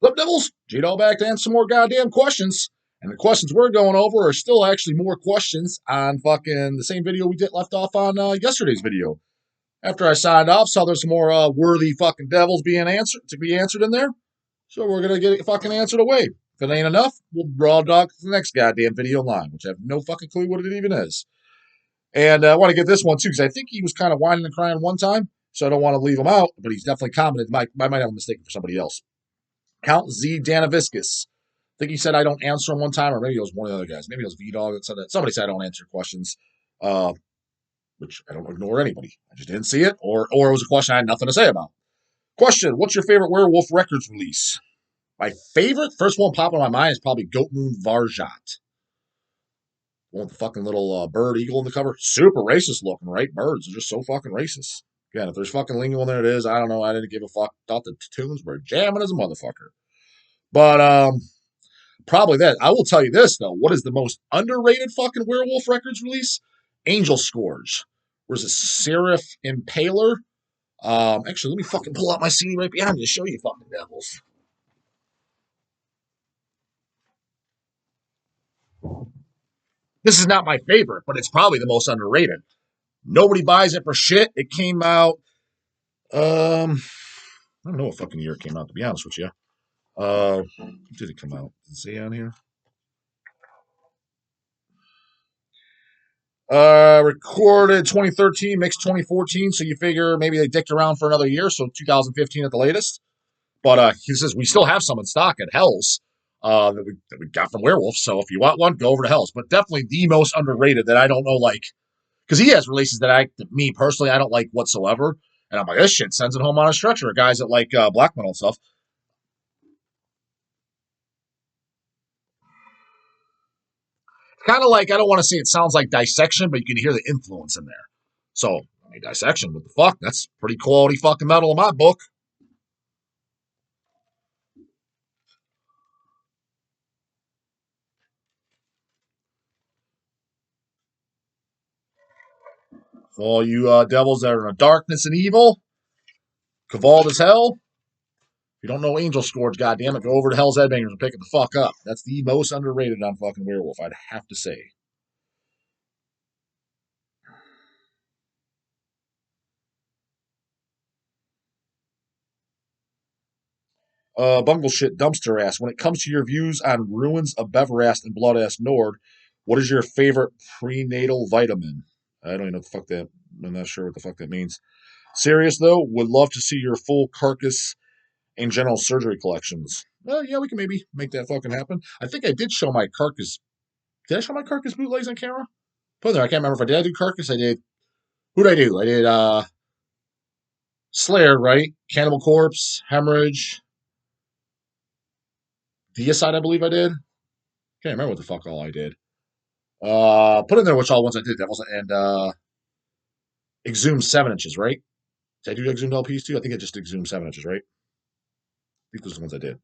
Flip Devils, J-Dog back to answer some more goddamn questions. And the questions we're going over are still actually more questions on fucking the same video we did left off on yesterday's video. After I signed off, saw there's some more worthy fucking devils being answered in there. So we're gonna get it fucking answered away. If it ain't enough, we'll raw dog to the next goddamn video in line, which I have no fucking clue what it even is. And I want to get this one too, because I think he was kind of whining and crying one time, so I don't want to leave him out, but he's definitely commented. I might have a mistake for somebody else. Count Z Danaviscus. I think he said I don't answer him one time, or maybe it was one of the other guys. Maybe it was V-Dog that said that. Somebody said I don't answer questions, which I don't ignore anybody. I just didn't see it, or it was a question I had nothing to say about. Question, what's your favorite Werewolf Records release? My favorite, first one popping in my mind is probably Goat Moon Varjot. One with the fucking little bird eagle in the cover. Super racist looking, right? Birds are just so fucking racist. Again, if there's fucking lingo in there, it is. I don't know. I didn't give a fuck. Thought the tunes were jamming as a motherfucker. But probably that. I will tell you this, though. What is the most underrated fucking Werewolf Records release? Angel Scourge. Where's it? Seraph Impaler? Actually, let me fucking pull out my CD right behind me to show you fucking devils. This is not my favorite, but it's probably the most underrated. Nobody buys it for shit. It came out, I don't know what fucking year it came out, to be honest with you. Did it come out? Does it say on here? Recorded 2013, mixed 2014, so you figure maybe they dicked around for another year, so 2015 at the latest. But he says we still have some in stock at Hell's that we got from Werewolf, so if you want one, go over to Hell's. But definitely the most underrated that I don't know, like, because he has releases that me personally, I don't like whatsoever. And I'm like, this shit sends it home on a stretcher. Guys that like black metal and stuff. Kind of like, I don't want to say it sounds like Dissection, but you can hear the influence in there. So, I mean, Dissection, what the fuck? That's pretty quality fucking metal in my book. For all you devils that are in darkness and evil, Cavalled as hell. If you don't know Angel Scourge, goddammit, go over to Hell's Headbangers and pick it the fuck up. That's the most underrated on fucking Werewolf, I'd have to say. Bungle Shit Dumpster Ass. When it comes to your views on Ruins of Beverast and Blood Ass Nord, what is your favorite prenatal vitamin? I don't even know what the fuck that. I'm not sure what the fuck that means. Serious though, would love to see your full carcass and general surgery collections. Yeah, we can maybe make that fucking happen. I think I did show my carcass. Did I show my carcass bootlegs on camera? Put there. I can't remember if I did. I do carcass. I did. Who did I do? I did Slayer, right? Cannibal Corpse, Hemorrhage, Deicide, I believe I did. Can't remember what the fuck all I did. Put in there which all ones I did. Devils and Exhumed 7 inches, right? Did I do Exhumed LPs too? I think I just Exhumed 7 inches, right? I think those are the ones I did.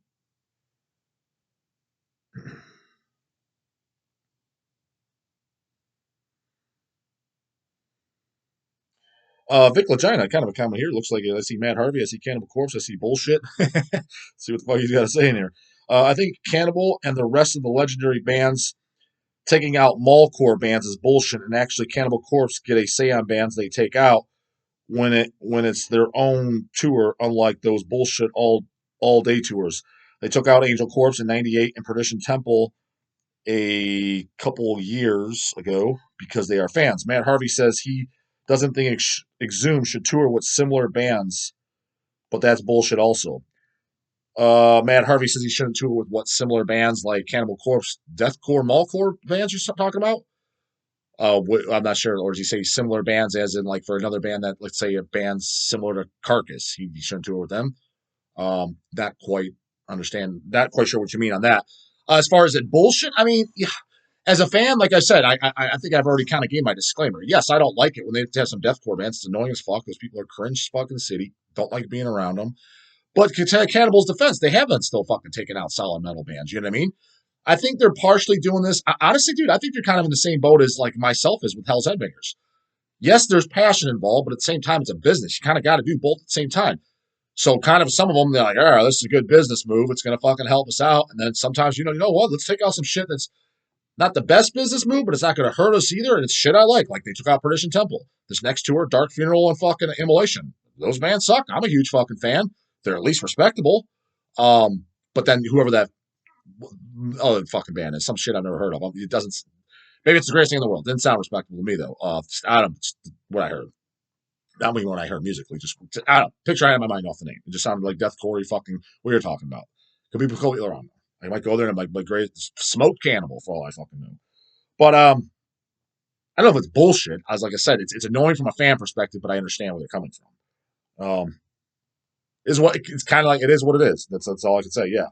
Vic Legina, kind of a comment here. Looks like I see Matt Harvey, I see Cannibal Corpse, I see bullshit. See what the fuck he's got to say in here. I think Cannibal and the rest of the legendary bands taking out mallcore bands is bullshit, and actually Cannibal Corpse get a say on bands they take out when it's their own tour, unlike those bullshit all day tours. They took out Angel Corpse in '98 and Perdition Temple a couple years ago because they are fans. Matt Harvey says he doesn't think Exhumed should tour with similar bands, but that's bullshit also. Matt Harvey says he shouldn't tour with what similar bands like Cannibal Corpse, Deathcore, Mallcore bands you're talking about. I'm not sure, or does he say similar bands as in like for another band that, let's say, a band similar to Carcass, he shouldn't tour with them. Not quite sure what you mean on that. As far as it bullshit, I mean, yeah, as a fan, like I said, I think I've already kind of gave my disclaimer. Yes, I don't like it when they have some deathcore bands. It's annoying as fuck. Those people are cringe as fuck in the city. Don't like being around them. But to Cannibal's defense, they have been still fucking taking out solid metal bands. You know what I mean? I think they're partially doing this. Honestly, dude, I think they're kind of in the same boat as like myself is with Hell's Headbangers. Yes, there's passion involved, but at the same time, it's a business. You kind of got to do both at the same time. So kind of some of them, they're like, all right, this is a good business move. It's going to fucking help us out. And then sometimes, you know what? Let's take out some shit that's not the best business move, but it's not going to hurt us either. And it's shit I like. Like they took out Perdition Temple. This next tour, Dark Funeral and fucking Immolation. Those bands suck. I'm a huge fucking fan. They're at least respectable. But then whoever that other fucking band is, some shit I've never heard of. It doesn't. Maybe it's the greatest thing in the world. Didn't sound respectable to me though. I don't know what I heard. Not even what I heard musically. Just I don't know, picture I had in my mind off the name. It just sounded like deathcore fucking what you're talking about. Could be completely wrong. I might go there and like great smoked cannibal for all I fucking know. But I don't know if it's bullshit. As like I said, it's annoying from a fan perspective, but I understand where they're coming from. Is what it's kind of like. It is what it is. That's all I can say. Yeah.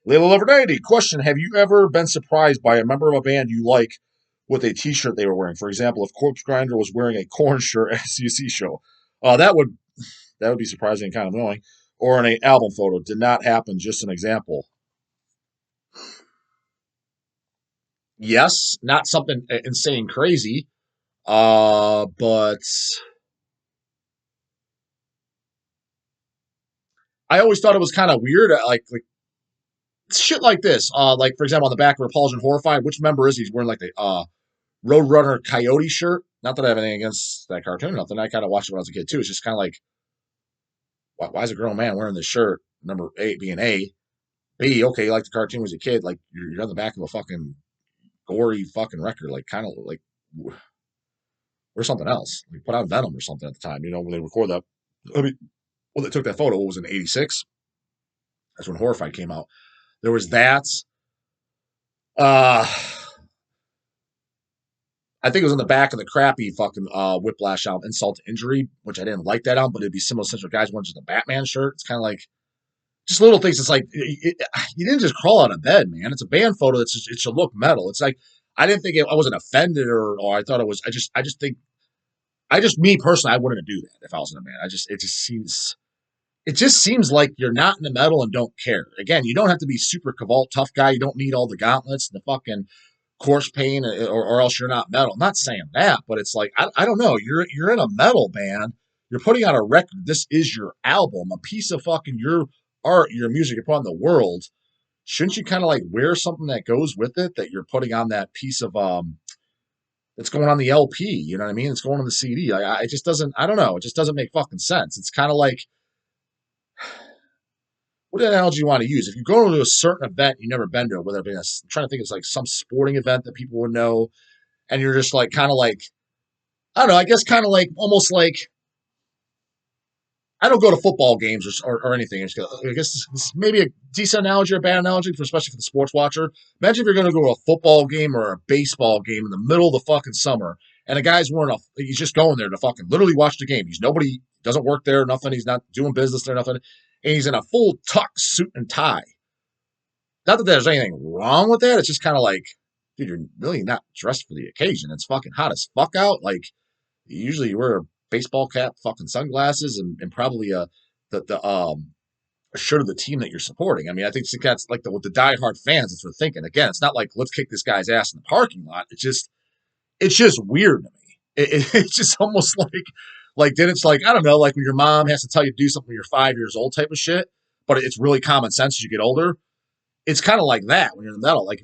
Layla Lover 90. Question: have you ever been surprised by a member of a band you like with a T-shirt they were wearing? For example, if Corpse Grinder was wearing a Korn shirt at a CC show, that would be surprising and kind of annoying. Or in an album photo. Did not happen. Just an example. Yes, not something insane crazy. But I always thought it was kind of weird. Like shit like this. Like for example, on the back of Repulsion Horrified, which member is he? He's wearing like the Roadrunner Coyote shirt. Not that I have anything against that cartoon or nothing. I kind of watched it when I was a kid too. It's just kind of like, why is a grown man wearing this shirt? Number 8 being A. B, okay, you like the cartoon as a kid. Like you're on the back of a fucking gory fucking record. Like kind of like or something else. Like put out Venom or something at the time. You know when they record that. I mean, well, they took that photo. What was it, in '86? That's when Horrified came out. There was that. Uh I think it was on the back of the crappy fucking Whiplash album, Insult to Injury, which I didn't like that album, but it'd be similar since guys wearing just a Batman shirt. It's kind of like just little things. It's like you didn't just crawl out of bed, man. It's a band photo. It should look metal. It's like I didn't think I wasn't offended or I thought it was. I just think me personally, I wouldn't do that if I was in a band. It just seems like you're not in the metal and don't care. Again, you don't have to be super Cavalt tough guy. You don't need all the gauntlets and the fucking corpse paint, or else you're not metal. I'm not saying that, but it's like I don't know. You're in a metal band. You're putting out a record. This is your album, a piece of fucking your art, your music you're putting on the world. Shouldn't you kind of like wear something that goes with it that you're putting on that piece of that's going on the LP? You know what I mean? It's going on the CD. Like, it just doesn't. I don't know. It just doesn't make fucking sense. It's kind of like what analogy you want to use? If you go to a certain event you've never been to, whether it be I'm trying to think it's like some sporting event that people would know, and you're just like kind of like I don't know. I guess kind of like almost like I don't go to football games or anything. I guess this is maybe a decent analogy or a bad analogy, especially for the sports watcher. Imagine if you're going to go to a football game or a baseball game in the middle of the fucking summer, and a guy's he's just going there to fucking literally watch the game. He's nobody, doesn't work there, nothing. He's not doing business there, nothing. And he's in a full tux suit and tie. Not that there's anything wrong with that. It's just kind of like, dude, you're really not dressed for the occasion. It's fucking hot as fuck out. Like, usually you wear a baseball cap, fucking sunglasses, and probably a shirt of the team that you're supporting. I mean, I think that's like with the diehard fans, that's what they're thinking. Again, it's not like let's kick this guy's ass in the parking lot. It's just weird to me. It's just almost like then it's like I don't know, like when your mom has to tell you to do something when you're 5 years old type of shit, but it's really common sense as you get older. It's kind of like that when you're in the metal, like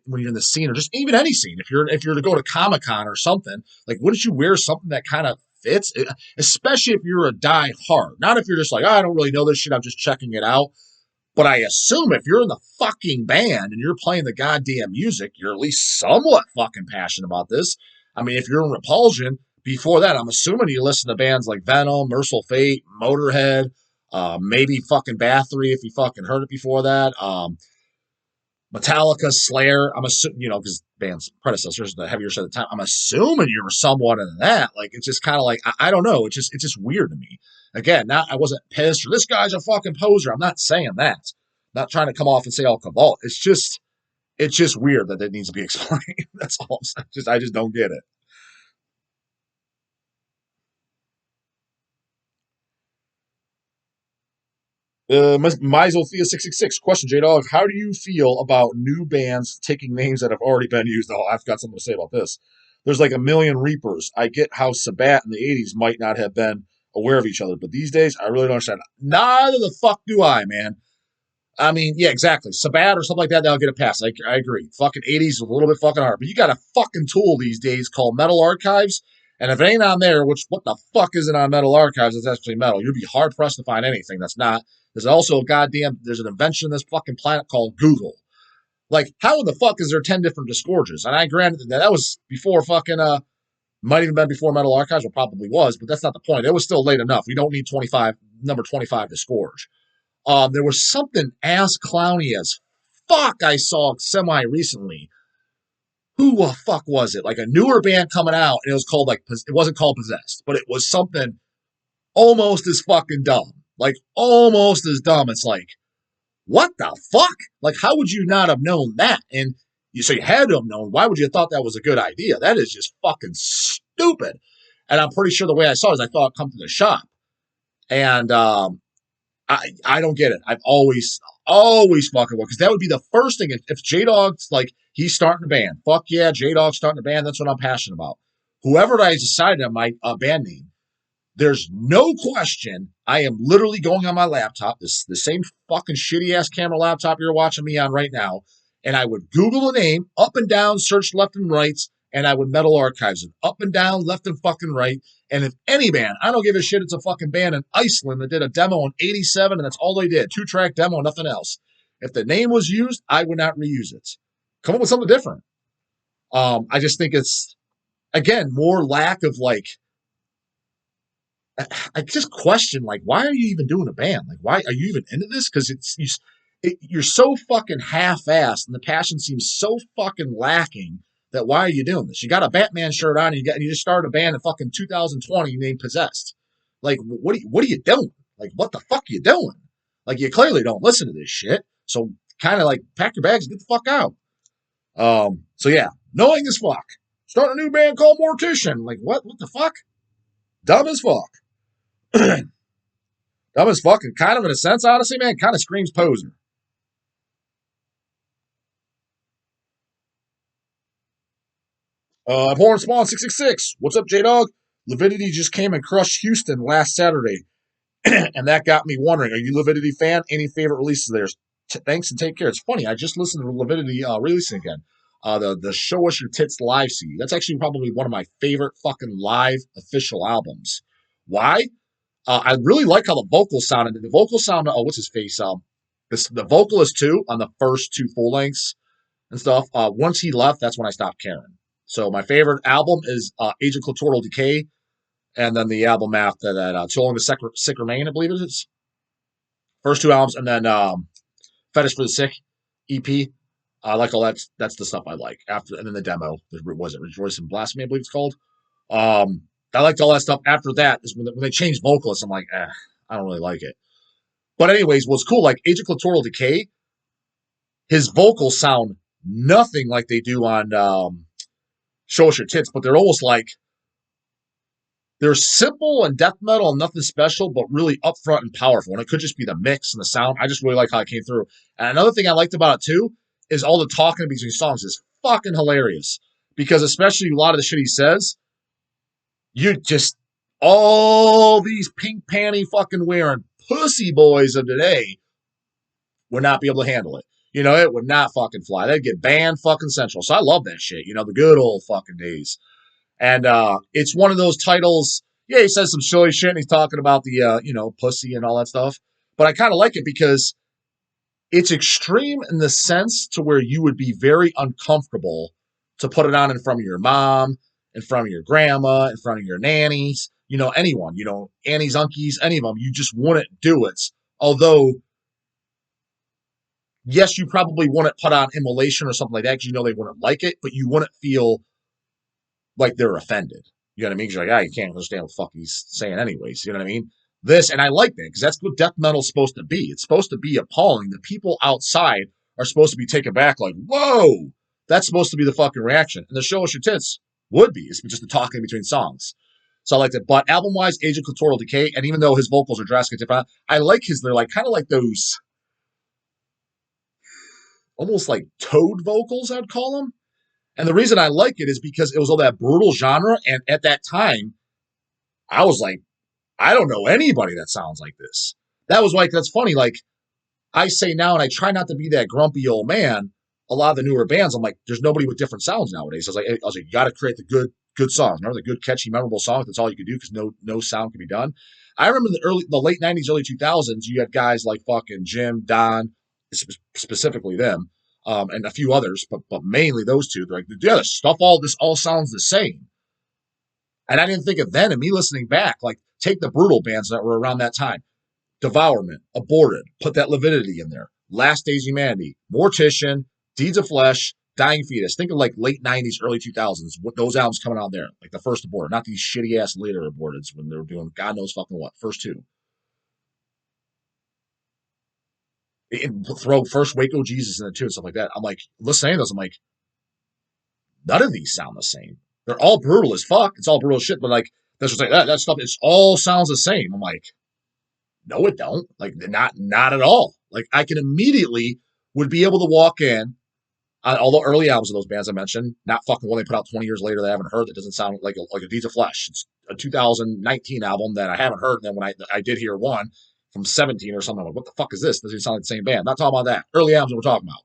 when you're in the scene or just even any scene. If you're to go to Comic-Con or something, like wouldn't you wear something that kind of fits? Especially if you're a die hard, not if you're just like, oh, I don't really know this shit, I'm just checking it out. But I assume if you're in the fucking band and you're playing the goddamn music, you're at least somewhat fucking passionate about this. I mean, if you're in Repulsion, before that, I'm assuming you listen to bands like Venom, Merciful Fate, Motorhead, maybe fucking Bathory if you fucking heard it before that. Metallica, Slayer. I'm assuming, because bands predecessors, the heavier side of the time. I'm assuming you were somewhat into that. Like it's just kind of like I don't know. It's just weird to me. Again, not I wasn't pissed or this guy's a fucking poser. I'm not saying that. I'm not trying to come off and say all Cavalt. It's just weird that it needs to be explained. That's all I'm saying. I just don't get it. Misothea666 question, J Dog. How do you feel about new bands taking names that have already been used? Oh, I've got something to say about this. There's like a million Reapers. I get how Sabat in the 80s might not have been aware of each other, but these days, I really don't understand. Neither the fuck do I, man. I mean, yeah, exactly. Sabat or something like that, they'll get a pass. I agree. Fucking 80s is a little bit fucking hard. But you got a fucking tool these days called Metal Archives. And if it ain't on there, which what the fuck isn't on Metal Archives that's actually metal? You'd be hard pressed to find anything that's not. There's also there's an invention on this fucking planet called Google. Like, how in the fuck is there 10 different Disgorges? And I granted that was before fucking, might even been before Metal Archives, or probably was, but that's not the point. It was still late enough. We don't need number 25 Disgorge. There was something as clowny as fuck I saw semi recently. Who the fuck was it? Like a newer band coming out, and it was called it wasn't called Possessed, but it was something almost as fucking dumb. Like almost as dumb. It's like, what the fuck? Like, how would you not have known that? And you had to have known. Why would you have thought that was a good idea? That is just fucking stupid. And I'm pretty sure the way I saw it is I thought I'd come to the shop. And I don't get it. I've always fucking because that would be the first thing if J Dog's like he's starting a band. Fuck yeah, J Dog's starting a band. That's what I'm passionate about. Whoever I decided on my band name, there's no question. I am literally going on my laptop, the same fucking shitty ass camera laptop you're watching me on right now, and I would Google a name, up and down, search left and right, and I would Metal Archives it up and down, left and fucking right. And if any band, I don't give a shit, it's a fucking band in Iceland that did a demo in 87, and that's all they did. 2-track demo, nothing else. If the name was used, I would not reuse it. Come up with something different. I just think it's, again, more lack of like, I just question, like, why are you even doing a band? Like, why are you even into this? Because you're so fucking half-assed, and the passion seems so fucking lacking that why are you doing this? You got a Batman shirt on, and you just started a band in fucking 2020 named Possessed. Like, what are you doing? Like, what the fuck are you doing? Like, you clearly don't listen to this shit. So, kind of like, pack your bags and get the fuck out. So yeah, knowing as fuck. Start a new band called Mortician. Like, what? What the fuck? Dumb as fuck. Dumb as fuck, and kind of in a sense, honestly, man, kind of screams poser. Abhorrent Spawn 666. What's up, J Dog? Lividity just came and crushed Houston last Saturday, and that got me wondering: are you Lividity fan? Any favorite releases there? Thanks and take care. It's funny. I just listened to Lividity releasing again. The Show Us Your Tits live CD. That's actually probably one of my favorite fucking live official albums. Why? I really like how the vocals sounded. The vocals sound. Oh, what's his face? The vocalist too on the first two full lengths and stuff. Once he left, that's when I stopped caring. So my favorite album is Age of Clitoral Decay, and then the album after that, Chilling the Sick Remain, I believe it is. First two albums, and then Fetish for the Sick EP. I like all that. That's the stuff I like. After and then the demo was it Rejoice and Blasphemy, I believe it's called. I liked all that stuff. After that is when they changed vocalists. I'm like, I don't really like it. But anyways, what's cool, like Age of Clitoral Decay, his vocals sound nothing like they do on Show Us Your Tits, but they're almost like they're simple and death metal and nothing special, but really upfront and powerful. And it could just be the mix and the sound. I just really like how it came through. And another thing I liked about it too is all the talking between songs is fucking hilarious. Because especially a lot of the shit he says, you just all these pink panty fucking wearing pussy boys of today would not be able to handle it. It would not fucking fly. They'd get banned fucking central. So I love that shit. The good old fucking days. And it's one of those titles. Yeah, he says some silly shit and he's talking about the pussy and all that stuff. But I kind of like it because it's extreme in the sense to where you would be very uncomfortable to put it on in front of your mom, in front of your grandma, in front of your nannies, anyone, aunties, uncles, any of them. You just wouldn't do it. Although, yes, you probably wouldn't put on immolation or something like that because they wouldn't like it, but you wouldn't feel like they're offended. You know what I mean? Because you're like, you can't understand what the fuck he's saying anyways. You know what I mean? And I like that because that's what death metal's supposed to be. It's supposed to be appalling. The people outside are supposed to be taken back like, whoa, that's supposed to be the fucking reaction. And the Show Us Your Tits would be. It's just the talking between songs. So I liked it. But album wise, Age of Clitoral Decay, and even though his vocals are drastically different, I like his. They're like kind of like those almost like toad vocals, I'd call them. And the reason I like it is because it was all that brutal genre, and at that time, I was like, I don't know anybody that sounds like this. That was like that's funny. Like I say now, and I try not to be that grumpy old man. A lot of the newer bands, I'm like, there's nobody with different sounds nowadays. I was like, you got to create the good songs. Remember the good, catchy, memorable songs. That's all you could do because no sound can be done. I remember the late '90s, early 2000s. You had guys like fucking Jim, Don, specifically them, and a few others, but mainly those two. They're like, yeah, this all sounds the same. And I didn't think of then. And me listening back, like take the brutal bands that were around that time. Devourment, Aborted, put that Lividity in there. Last Days Humanity, Mortician, Deeds of Flesh, Dying Fetus. Think of like late 90s, early 2000s, what those albums coming out there. Like the first Aborted, not these shitty ass later Aborteds when they were doing God knows fucking what. First two. And throw first Waco Jesus in it too and stuff like that. I'm like, listening to those, I'm like, none of these sound the same. They're all brutal as fuck. It's all brutal as shit, but like, that's what's like, that stuff, it all sounds the same. I'm like, no, it don't. Like, not at all. Like, I can immediately would be able to walk in on all the early albums of those bands I mentioned, not fucking one they put out 20 years later that I haven't heard that doesn't sound like a Deeds of Flesh. It's a 2019 album that I haven't heard. And then when I did hear one from 17 or something, I'm like, what the fuck is this? Doesn't even sound like the same band. Not talking about that. Early albums that we're talking about.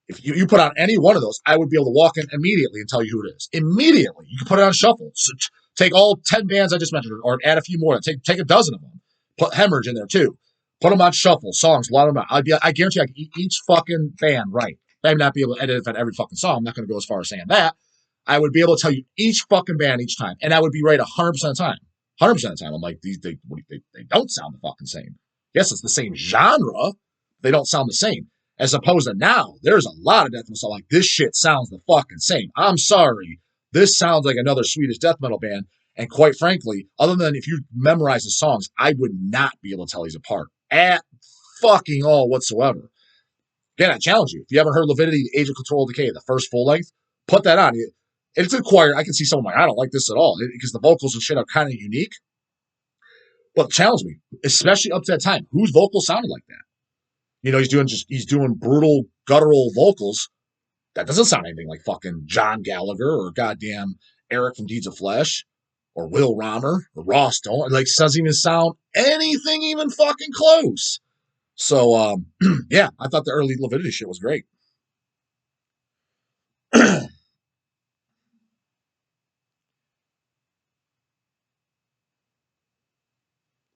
If you put on any one of those, I would be able to walk in immediately and tell you who it is. Immediately. You can put it on shuffle. So take all 10 bands I just mentioned or add a few more. Take a dozen of them. Put Hemorrhage in there too. Put them on shuffle, songs, a lot of them. I guarantee I can each fucking band right. I may not be able to edit every fucking song. I'm not going to go as far as saying that. I would be able to tell you each fucking band each time, and I would be right 100% of the time. 100% of the time, I'm like, they don't sound the fucking same. Yes, it's the same genre. They don't sound the same. As opposed to now, there's a lot of death metal song like this shit sounds the fucking same. I'm sorry. This sounds like another Swedish death metal band. And quite frankly, other than if you memorize the songs, I would not be able to tell these apart at fucking all whatsoever. Again, I challenge you. If you haven't heard Lividity, Age of Clitoral Decay, the first full length, put that on. It's acquired. I can see someone like, I don't like this at all because the vocals and shit are kind of unique. But challenge me, especially up to that time. Whose vocals sounded like that? You know, he's doing brutal, guttural vocals. That doesn't sound anything like fucking John Gallagher or goddamn Eric from Deeds of Flesh or Will Romer or Ross don't. Like, doesn't even sound anything even fucking close. So, yeah, I thought the early Lividity shit was great.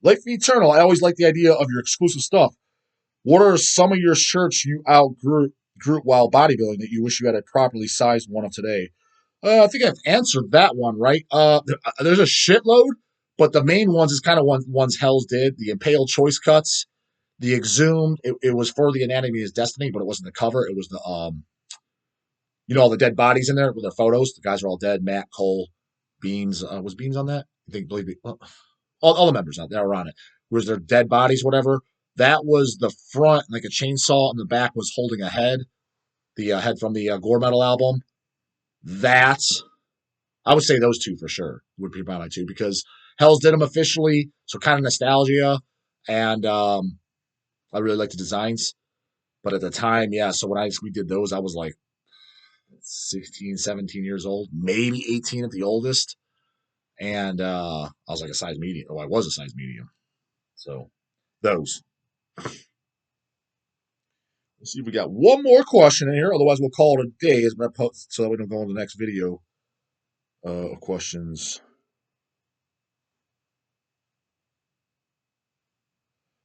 Life Eternal, I always like the idea of your exclusive stuff. What are some of your shirts you outgrew while bodybuilding that you wish you had a properly sized one of today? I think I've answered that one, right? There's a shitload, but the main ones is kind of ones Hells did. The Impaled Choice Cuts, the Exhumed. It was for the Anatomy is Destiny, but it wasn't the cover. It was the, all the dead bodies in there with their photos. The guys are all dead. Matt, Cole, Beans. Was Beans on that? I think, believe me. All the members that were on it. Was their dead bodies, whatever. That was the front, like a chainsaw, and the back was holding a head. The head from the Gore Metal album. That's, I would say those two for sure would be my two because Hells did them officially, so kind of nostalgia, and I really like the designs. But at the time, yeah, so when we did those, I was like 16, 17 years old, maybe 18 at the oldest, and I was like a size medium. Oh, I was a size medium. So those. Let's see if we got one more question in here. Otherwise, we'll call it a day so that we don't go on the next video of questions.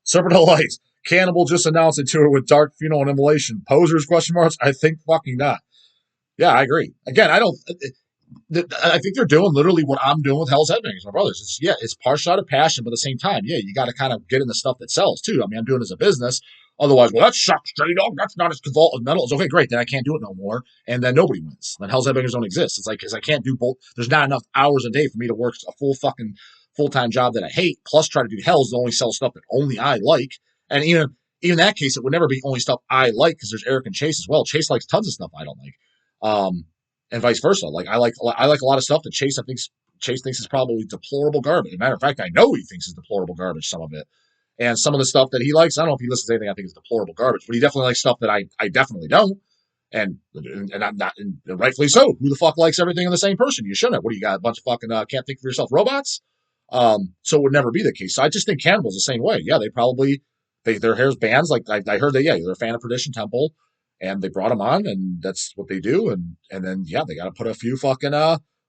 Serpent of Light. Cannibal just announced a tour with Dark Funeral and Immolation. Posers, question marks? I think fucking not. Yeah, I agree. Again, I think they're doing literally what I'm doing with Hell's Headbangers, my brothers. It's partial out of passion, but at the same time, yeah, you got to kind of get in the stuff that sells too. I mean, I'm doing it as a business. Otherwise, well, that sucks, J Dog. That's not as convulsed as metal. It's okay, great. Then I can't do it no more. And then nobody wins. Then Hell's Headbangers don't exist. It's like, because I can't do both. There's not enough hours a day for me to work a full-time job that I hate, plus try to do Hell's to only sell stuff that only I like. And even in that case, it would never be only stuff I like because there's Eric and Chase as well. Chase likes tons of stuff I don't like. And vice versa. Like I like a lot of stuff that Chase I think's Chase thinks is probably deplorable garbage. As a matter of fact, I know he thinks is deplorable garbage, some of it. And some of the stuff that he likes, I don't know if he listens to anything I think is deplorable garbage, but he definitely likes stuff that I definitely don't. And I'm not, and rightfully so. Who the fuck likes everything in the same person? You shouldn't. What do you got? A bunch of fucking can't think for yourself robots? So it would never be the case. So I just think Cannibal's the same way. Yeah, they probably their hair's bands. Like I heard that. Yeah, they're a fan of Perdition Temple, and they brought them on, and that's what they do. And then yeah, they got to put a few fucking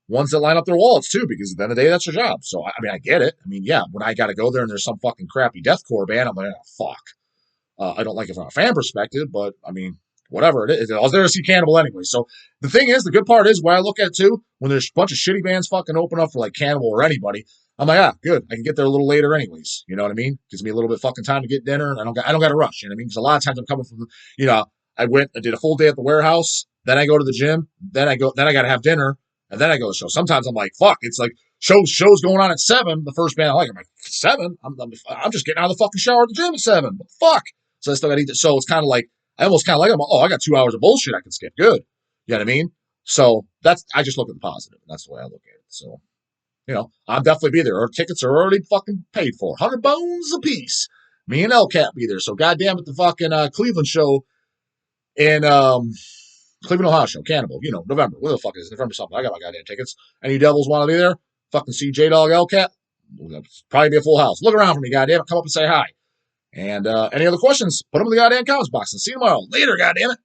ones that line up their wallets too, because at the end of the day, that's their job. So I mean, I get it. I mean, yeah, when I got to go there and there's some fucking crappy deathcore band, I'm like, oh, fuck. I don't like it from a fan perspective, but I mean, whatever it is. I was there to see Cannibal anyway. So the thing is, the good part is, where I look at it too, when there's a bunch of shitty bands fucking open up for like Cannibal or anybody, I'm like, ah, good. I can get there a little later anyways. You know what I mean? Gives me a little bit of fucking time to get dinner. And I don't got to rush. You know what I mean? Because a lot of times I'm coming from, I did a full day at the warehouse. Then I go to the gym. Then I got to have dinner. And then I go to the show. Sometimes I'm like, fuck, it's like show's going on at 7. The first band I'm like 7? I'm just getting out of the fucking shower at the gym at 7. What the fuck? So I still got to eat it. So it's kind of like, I almost kind of like, I got 2 hours of bullshit I can skip. Good. You know what I mean? So I just look at the positive. That's the way I look at it. So, I'll definitely be there. Our tickets are already fucking paid for. 100 bones a piece. Me and LCAT be there. So goddamn it, the fucking Cleveland show in Cleveland, Ohio show, Cannibal, November. What the fuck is it? November something. I got my goddamn tickets. Any devils want to be there? Fucking see J-Dog LCAT? Probably be a full house. Look around for me, goddamn it. Come up and say hi. And any other questions, put them in the goddamn comments box and see you tomorrow. Later, goddamn it.